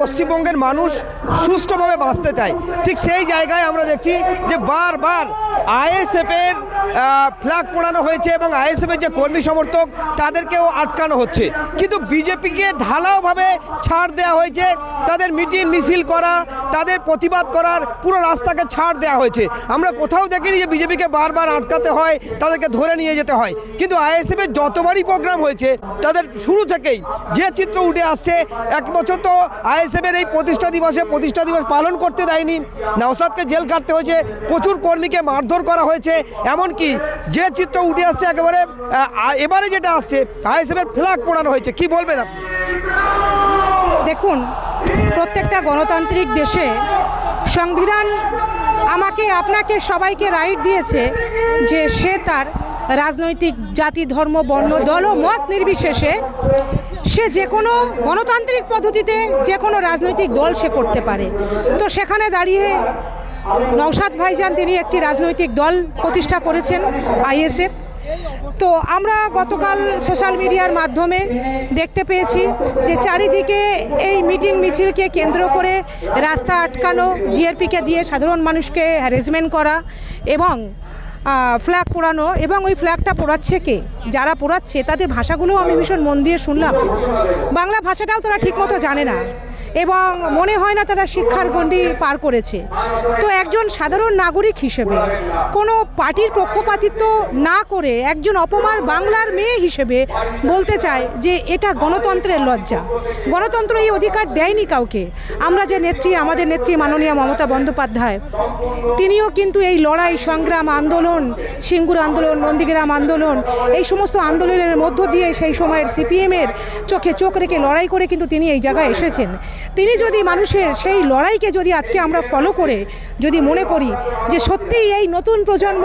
পশ্চিমবঙ্গের মানুষ সুষ্ঠুভাবে বাঁচতে চায়, ঠিক সেই জায়গায় আমরা দেখছি যে বারবার আইএসএফের ফ্ল্যাগ পোড়ানো হয়েছে এবং আইএসএফের যে কর্মী সমর্থক তাদেরকেও আটকানো হচ্ছে, কিন্তু বিজেপিকে ঢালাওভাবে ছাড় দেওয়া হয়েছে। তাদের মিটিং মিছিল করা, তাদের প্রতিবাদ করার পুরো রাস্তাকে ছাড় দেওয়া হয়েছে। আমরা কোথাও দেখিনি যে বিজেপিকে বারবার আটকাতে হয়, তাদেরকে ধরে নিয়ে যেতে হয়। কিন্তু আইএসএফের যতবারই প্রোগ্রাম হয়েছে তাদের শুরু থেকেই যে চিত্র উঠে আসছে, এক বছর তো আইএসএফের এই প্রতিষ্ঠা দিবস পালন করতে দেয়নি, নওশাদকে জেল কাটতে হয়েছে, প্রচুর কর্মীকে মারধর করা হয়েছে। এমনকি যে চিত্র উঠে আসছে একেবারে এবারে যেটা আসছে আইএসএফের ফ্ল্যাগ পোড়ানো হয়েছে, কি বলবেন আপনি? দেখুন, প্রত্যেকটা গণতান্ত্রিক দেশে সংবিধান আমাকে আপনাকে সবাইকে রাইট দিয়েছে যে সে তার রাজনৈতিক জাতি ধর্ম বর্ণ দল ও মত নির্বিশেষে সে যে কোনো গণতান্ত্রিক পদ্ধতিতে যে কোনো রাজনৈতিক দল সে করতে পারে। তো সেখানে দাঁড়িয়ে নওশাদ ভাইজান তিনি একটি রাজনৈতিক দল প্রতিষ্ঠা করেছেন আইএসএফ। তো আমরা গতকাল সোশ্যাল মিডিয়ার মাধ্যমে দেখতে পেয়েছি যে চারিদিকে এই মিটিং মিছিলকে কেন্দ্র করে রাস্তা আটকানো, জিআরপিকে দিয়ে সাধারণ মানুষকে হ্যারাসমেন্ট করা এবং ফ্ল্যাগ পোড়ানো। এবং ওই ফ্ল্যাগটা পোড়াচ্ছে কে, যারা পোড়াচ্ছে তাদের ভাষাগুলোও আমি ভীষণ মন দিয়ে শুনলাম। বাংলা ভাষাটাও তারা ঠিকমতো জানে না এবং মনে হয় না তারা শিক্ষার গণ্ডি পার করেছে। তো একজন সাধারণ নাগরিক হিসেবে কোনো পার্টির পক্ষপাতিত্ব না করে একজন অপমান বাংলার মেয়ে হিসেবে বলতে চায় যে এটা গণতন্ত্রের লজ্জা। গণতন্ত্র এই অধিকার দেয়নি কাউকে। আমরা যে নেত্রী, আমাদের নেত্রী মাননীয়া মমতা বন্দ্যোপাধ্যায়, তিনিও কিন্তু এই লড়াই সংগ্রাম আন্দোলন, সিঙ্গুর আন্দোলন, নন্দীগ্রাম আন্দোলন, এই সমস্ত আন্দোলনের মধ্য দিয়ে সেই সময়ের সিপিএমের চোখে চোখ রেখে লড়াই করে কিন্তু তিনি এই জায়গায় এসেছেন। তিনি যদি মানুষের সেই লড়াইকে যদি আজকে আমরা ফলো করে যদি মনে করি যে সত্যিই এই নতুন প্রজন্ম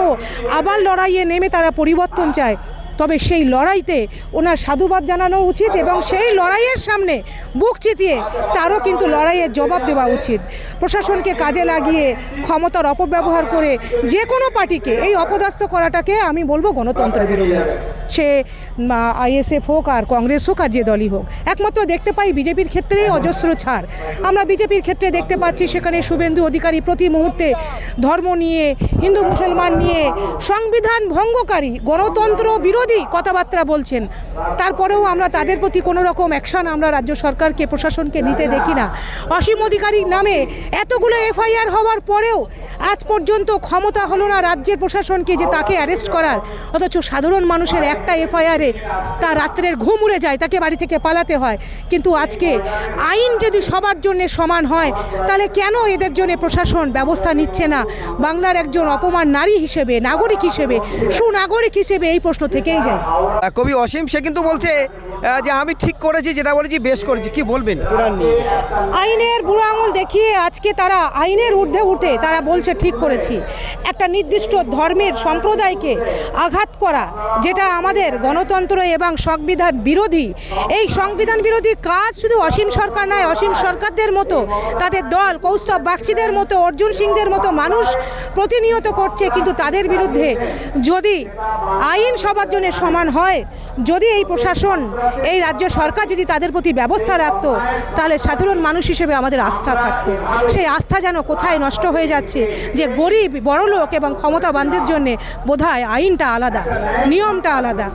আবার লড়াইয়ে নেমে তারা পরিবর্তন চায়, তবে সেই লড়াইতে ওনার সাধুবাদ জানানো উচিত এবং সেই লড়াইয়ের সামনে বুক চিতিয়ে তারও কিন্তু লড়াইয়ের জবাব দেওয়া উচিত। প্রশাসনকে কাজে লাগিয়ে ক্ষমতার অপব্যবহার করে যে কোনো পার্টিকে এই অপদস্থ করাটাকে আমি বলবো গণতন্ত্র বিরোধী। সে আইএসএফ হোক আর কংগ্রেস হোক আর যে দলই হোক। একমাত্র দেখতে পাই বিজেপির ক্ষেত্রে অজস্র ছাড়। আমরা বিজেপির ক্ষেত্রে দেখতে পাচ্ছি সেখানে শুভেন্দু অধিকারী প্রতি মুহূর্তে ধর্ম নিয়ে, হিন্দু মুসলমান নিয়ে সংবিধান ভঙ্গকারী, গণতন্ত্র বিরোধী কথাবার্তা বলছেন। তারপরেও আমরা তাদের প্রতি কোনো রকম অ্যাকশন আমরা রাজ্য সরকারকে, প্রশাসনকে নিতে দেখি না। অসীম অধিকারীর নামে এতগুলো এফআইআর হওয়ার পরেও আজ পর্যন্ত ক্ষমতা হলো না রাজ্যের প্রশাসনকে যে তাকে অ্যারেস্ট করার, অথচ সাধারণ মানুষের একটা এফআইআরে তার রাত্রের ঘুম উড়ে যায়, তাকে বাড়ি থেকে পালাতে হয়। কিন্তু আজকে আইন যদি সবার জন্য সমান হয় তাহলে কেন এদের জন্য প্রশাসন ব্যবস্থা নিচ্ছে না? বাংলার একজন অপমান নারী হিসেবে, নাগরিক হিসেবে, সুনাগরিক হিসেবে এই প্রশ্ন থেকেই যায়। কবি অসীম সে কিন্তু বলছে যে আমি ঠিক করেছি, যেটা বলেছি বেশ করেছি, কি বলবেন কোরআন নিয়ে? আইনের বুড়ো আঙুল দেখিয়ে আজকে তারা আইনের ঊর্ধ্বে উঠে তারা বলছে ঠিক করেছি। একটা নির্দিষ্ট ধর্মের সম্প্রদায়কে আঘাত করা, যেটা আমাদের গণতন্ত্র এবং সংবিধান বিরোধী। এই সংবিধান বিরোধী কাজ শুধু অসীম সরকার নয়, অসীম সরকারদের মতো তাদের দল, কৌস্তব বাগচিদের মতো, অর্জুন সিংদের মতো মানুষ প্রতিনিয়ত করছে। কিন্তু তাদের বিরুদ্ধে যদি আইন সবার জন্য সমান হয়, যদি এই প্রশাসন, এই রাজ্য সরকার যদি তাদের প্রতি ব্যবস্থা রাখতো, তাহলে সাধারণ মানুষ হিসেবে আমাদের আস্থা থাকতো। সেই আস্থা যেন কোথায় নষ্ট হয়ে যাচ্ছে, যে গরিব, বড়লোক এবং ক্ষমতাবানদের জন্যে বোধহয় আইনটা আলাদা, নিয়মটা আলাদা।